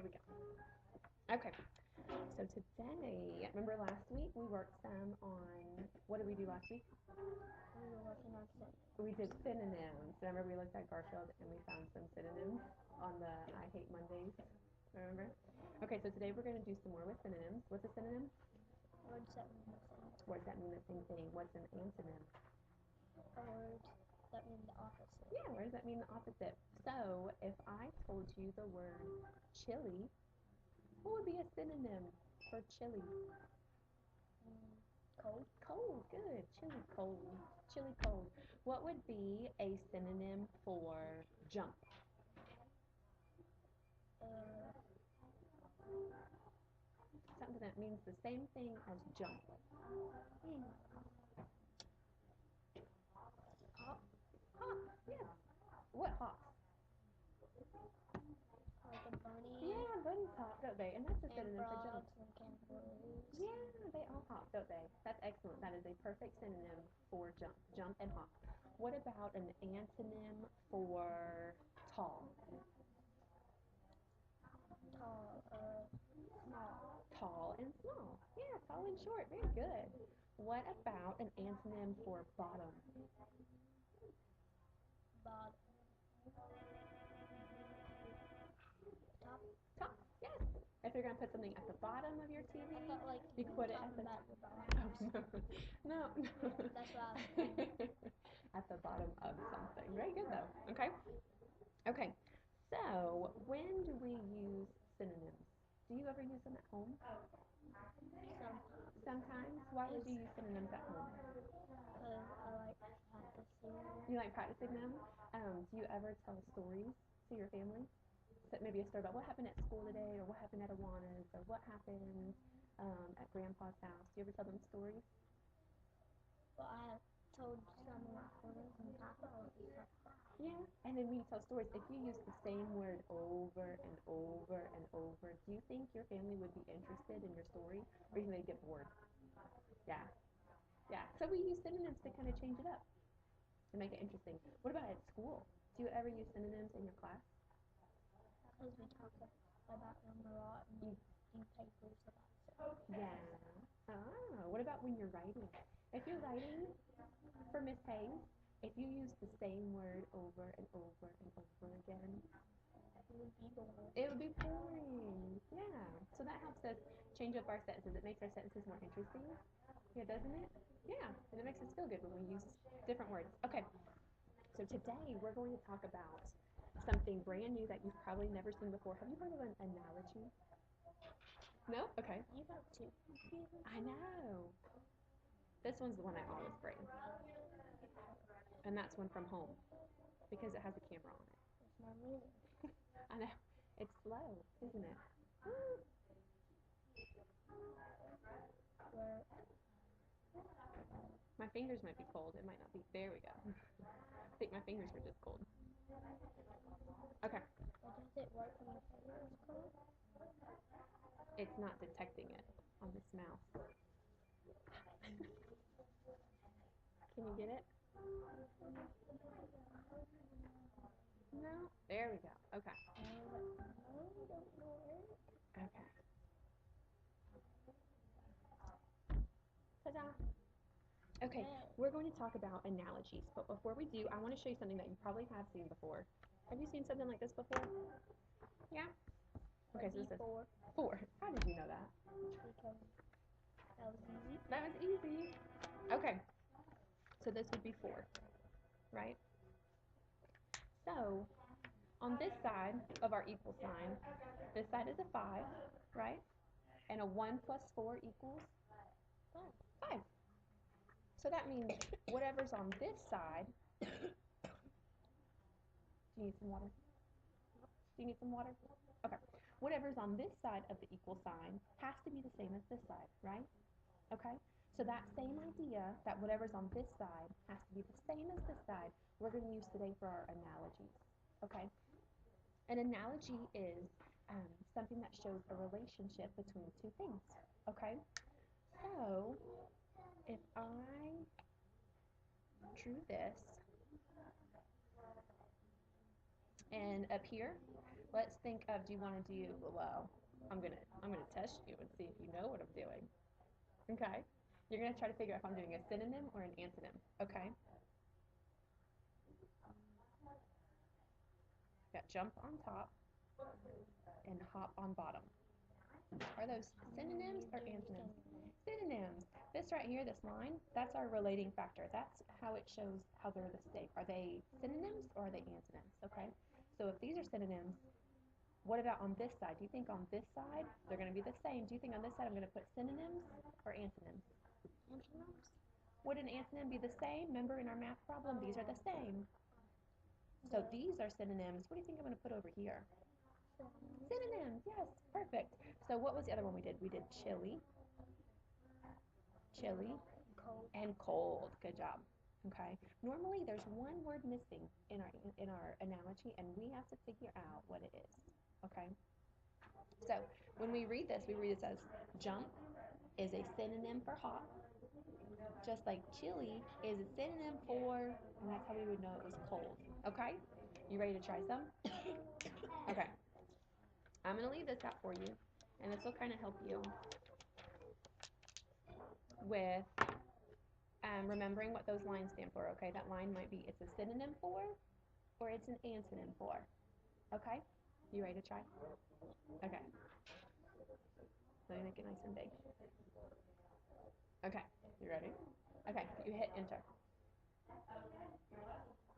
we go. Okay, so today, remember last week we worked some on, what did we do last week? We were working on synonyms. We did synonyms. Remember we looked at Garfield and we found some synonyms on the I Hate Mondays. Remember? Okay, so today we're going to do some more with synonyms. What's a synonym? Words that mean the same. Words that mean the same thing. What's an antonym? A word that means the opposite. Yeah, words that mean the opposite. So if I told you the word chili, what would be a synonym for chili? Cold. Cold, good. Chili cold. Chili cold. What would be a synonym for jump? Something that means the same thing as jump. Hop. Hop, yeah. What hops? Like a bunny. Yeah, bunnies hop, don't they? And that's a And synonym for jump. frogs and kangaroos. Yeah, they all hop, don't they? That's excellent. That is a perfect synonym for jump. Jump and hop. What about an antonym for tall? Small. Tall and small. Yeah, tall and short. Very good. What about an antonym for bottom? Bottom. Top. Top. Yes. If you're gonna put something at the bottom of your TV, I thought like you put it at the top. top. No, no. That's what I was thinking. At the bottom of something. Very good though. Okay. Okay. So when do we use synonyms? Do you ever use them at home? Sometimes. Why would you use synonyms at home? Because I like practicing. You like practicing them? Do you ever tell stories to your family? So maybe a story about what happened at school today, or what happened at Awana's, or what happened at Grandpa's house. Do you ever tell them stories? Well, I have told some and Papa Yeah. And then when you tell stories, if you use the same word over and over and over, do you think your family would be interested in your story, or do you think they'd get bored? Yeah. Yeah. So we use synonyms to kind of change it up and make it interesting. What about at school? Do you ever use synonyms in your class? because we talk about them a lot and do papers about it. Yeah. Ah, what about when you're writing? If you're writing for Miss Hayes, if you use the same word over and over and over again, It would be boring. it would be boring. Yeah. So that helps us change up our sentences. It makes our sentences more interesting. Yeah, doesn't it? Yeah. And it makes us feel good when we use different words. Okay. So today we're going to talk about something brand new that you've probably never seen before. Have you heard of an analogy? No? Okay. You have two computers? I know. This one's the one I always bring. And that's one from home because it has a camera on it. It's my ruler. I know. It's slow, isn't it? Where My fingers might be cold. It might not be. There we go. I think my fingers were just cold. Okay. But does it work when your finger is cold? It's not detecting it on this mouse. Can you get it? No? There we go. Okay. No, don't know it. Okay. Ta-da! Okay, we're going to talk about analogies, but before we do, I want to show you something that you probably have seen before. Have you seen something like this before? Yeah? Okay, so this is 4. How did you know that? Because that was easy. That was easy. Okay, so this would be 4, right? So, on this side of our equal sign, this side is a 5, right? And a 1 plus 4 equals 5. So that means whatever's on this side, do you need some water? Do you need some water? Okay. Whatever's on this side of the equal sign has to be the same as this side, right? Okay? So that same idea that whatever's on this side has to be the same as this side, we're going to use today for our analogies. Okay? An analogy is something that shows a relationship between two things. Okay? So, if I drew this, And up here, let's think of, do you want to do, well, I'm gonna test you and see if you know what I'm doing. Okay? You're gonna try to figure out if I'm doing a synonym or an antonym. Okay? Got jump on top and hop on bottom. Are those synonyms or antonyms? Synonyms. This right here, this line, that's our relating factor. That's how it shows how they're the same. Are they synonyms or are they antonyms? Okay? So if these are synonyms, what about on this side? Do you think on this side they're going to be the same? Do you think on this side I'm going to put synonyms or antonyms? Antonyms? Would an antonym be the same? Remember in our math problem, these are the same. So these are synonyms. What do you think I'm going to put over here? Synonyms, yes, perfect. So what was the other one we did? We did chili, and cold. Good job. Okay. Normally there's one word missing in our analogy, and we have to figure out what it is. Okay. So when we read this as jump is a synonym for hot, just like chili is a synonym for, and that's how we would know it was cold. Okay. You ready to try some? Okay. I'm going to leave this out for you, and this will kind of help you with remembering what those lines stand for. Okay, that line might be it's a synonym for or it's an antonym for. Okay, you ready to try? Okay, let me make it nice and big. Okay, you ready? Okay, you hit enter.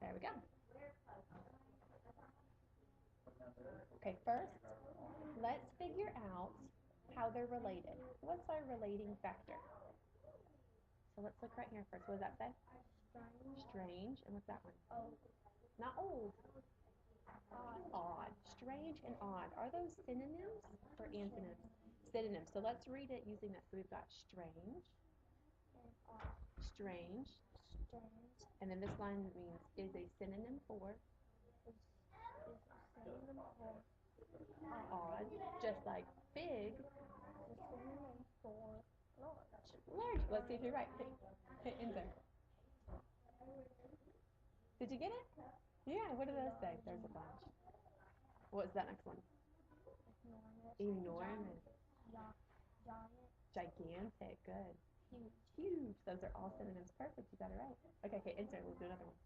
There we go. Okay, first, let's figure out how they're related. What's our relating factor? So let's look right here first. What does that say? Strange. And what's that one? Old. Not old. Odd. Strange and odd. Are those synonyms or antonyms? Synonyms. So let's read it using this. So we've got strange, strange, and then this line means is a synonym for odd, just like big. Large. Let's see if you're right. Hit enter. Did you get it? Yeah, what do those say? There's a bunch. What's that next one? Enormous. Gigantic. Good. Huge. Those are all synonyms. Perfect. You got it right. Okay, hit enter. We'll do another one.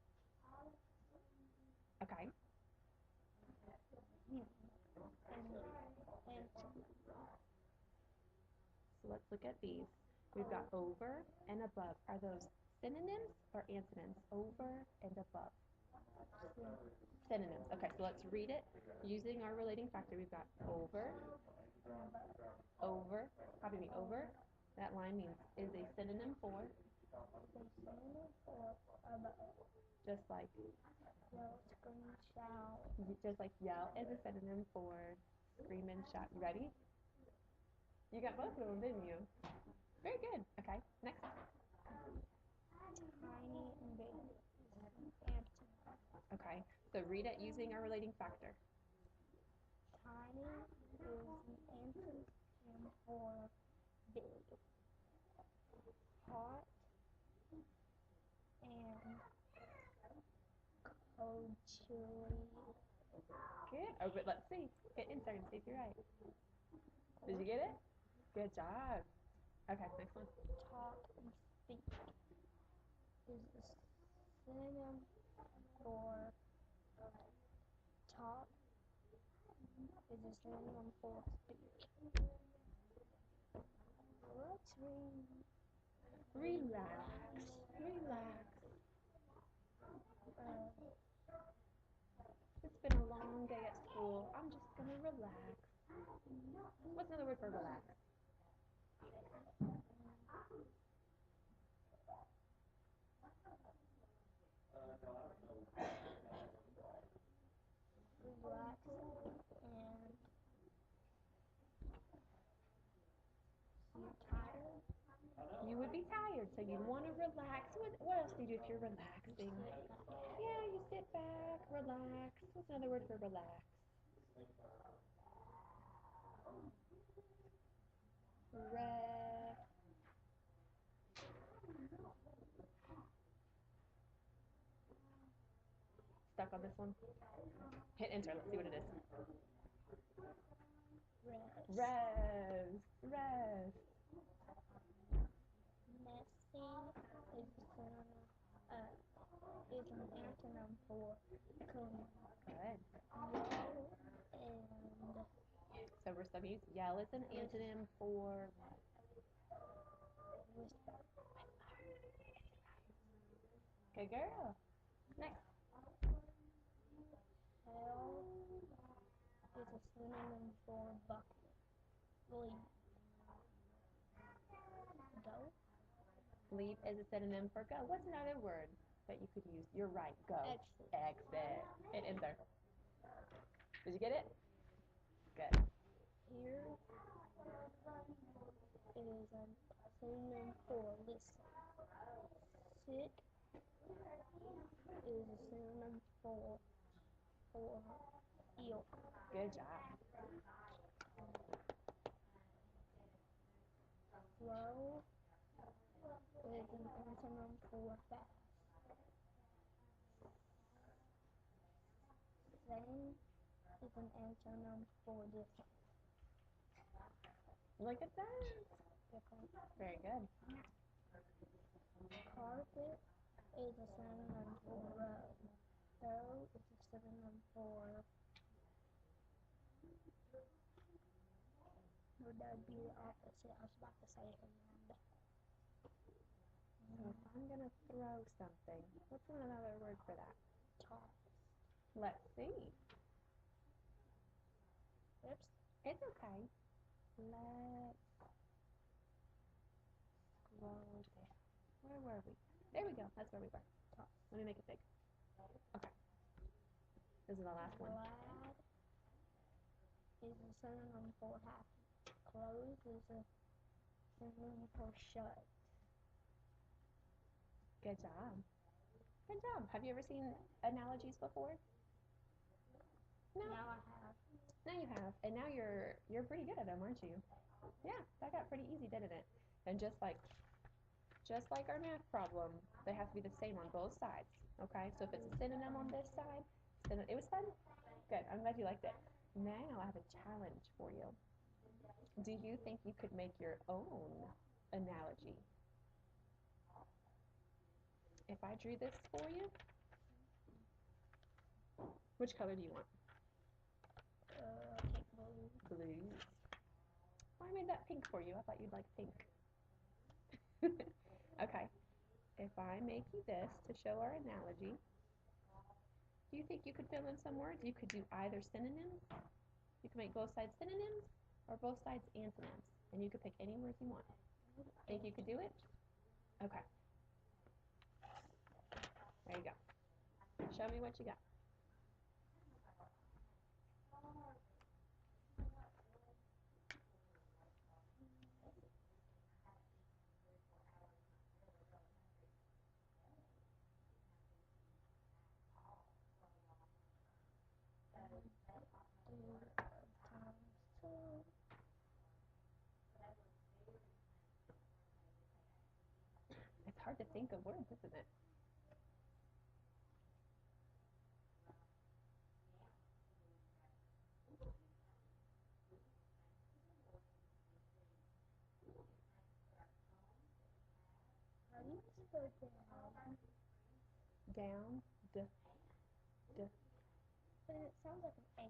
Okay. So let's look at these. We've got over and above. Are those synonyms or antonyms? Over and above. Synonyms. Okay, so let's read it using our relating factor. We've got over, over, copy me, over. That line means is a synonym for, just like yell is a synonym for scream and shout. You ready? You got both of them, didn't you? Very good. Okay, next. Tiny and big. Okay, so read it using our relating factor. Tiny is an antonym for big. Hot and cold chili. Good. Oh, but let's see. Hit enter and see if you're right. Did you get it? Good job. Okay, next one. Talk and speak is a synonym for talk is a synonym for speak. Let's Relax. Relax. It's been a long day at school. I'm just gonna relax. What's another word for relax? relax and you're tired. You would be tired, so you'd want to relax. What else do you do if you're relaxing? Yeah, you sit back, relax. What's another word for relax? Rest. Stuck on this one? Hit enter. Let's see what it is. Rest. Rest. Messy is a synonym, is an antonym for clean. Good. Yell and So we're still use yell is an antonym for whisper. Good girl. Next. Hell is a synonym for bucket. Leave. Go. Leave is a synonym for go. What's another word that you could use? You're right. Go. Exit. Exit. Hit enter. Did you get it? Good. Here is a synonym for listen. Sick is a synonym for ill. Good job. Slow is an antonym for fast. Same is an antonym for different. Look at that. Different. Very good. Carpet is a synonym for row. Row is a synonym for would that be the opposite? I was about to say hand. So if I'm going to throw something, what's another word for that? Toss. Let's see. Oops. It's okay. Let's scroll down. Where were we? There we go. That's where we were. Toss. Let me make it big. Okay. This is the last one. Glad is a synonym for happy. Close is a synonym for shut. Good job. Good job. Have you ever seen analogies before? No. Now I have. Now you have, and now you're pretty good at them, aren't you? Yeah, that got pretty easy, didn't it? And just like our math problem, they have to be the same on both sides. Okay, so if it's a synonym on this side, it was fun. Good. I'm glad you liked it. Now I have a challenge for you. Do you think you could make your own analogy? If I drew this for you, which color do you want? Pink blue. Blue. Well, I made that pink for you. I thought you'd like pink. Okay. If I make you this to show our analogy, do you think you could fill in some words? You could do either synonyms. You could make both sides synonyms or both sides antonyms. And you could pick any words you want. Think you could do it? Okay. There you go. Show me what you got. Times 2. It's hard to think of words, isn't it? How do you spell down? Down, d, d, But it sounds like an A.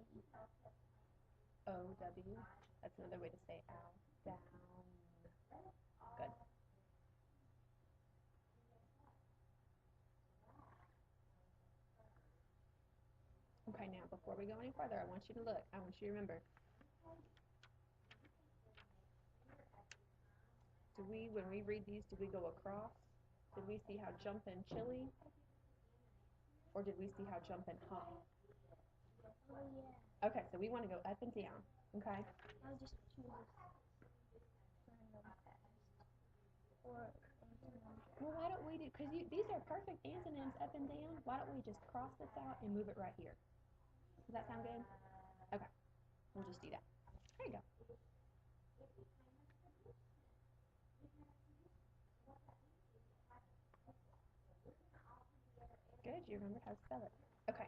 o, w. That's another way to say ow. Down. Good. Okay, now before we go any further, I want you to look. I want you to remember. When we read these, do we go across? Did we see how jumpin' chili? Or did we see how jumpin' hot? Oh yeah. Okay, so we want to go up and down. Okay? I'll just choose random fast. Or antonym. Well, why don't we do, because these are perfect antonyms up and down. Why don't we just cross this out and move it right here? Does that sound good? Okay, we'll just do that. There you go. Good, you remembered how to spell it. Okay,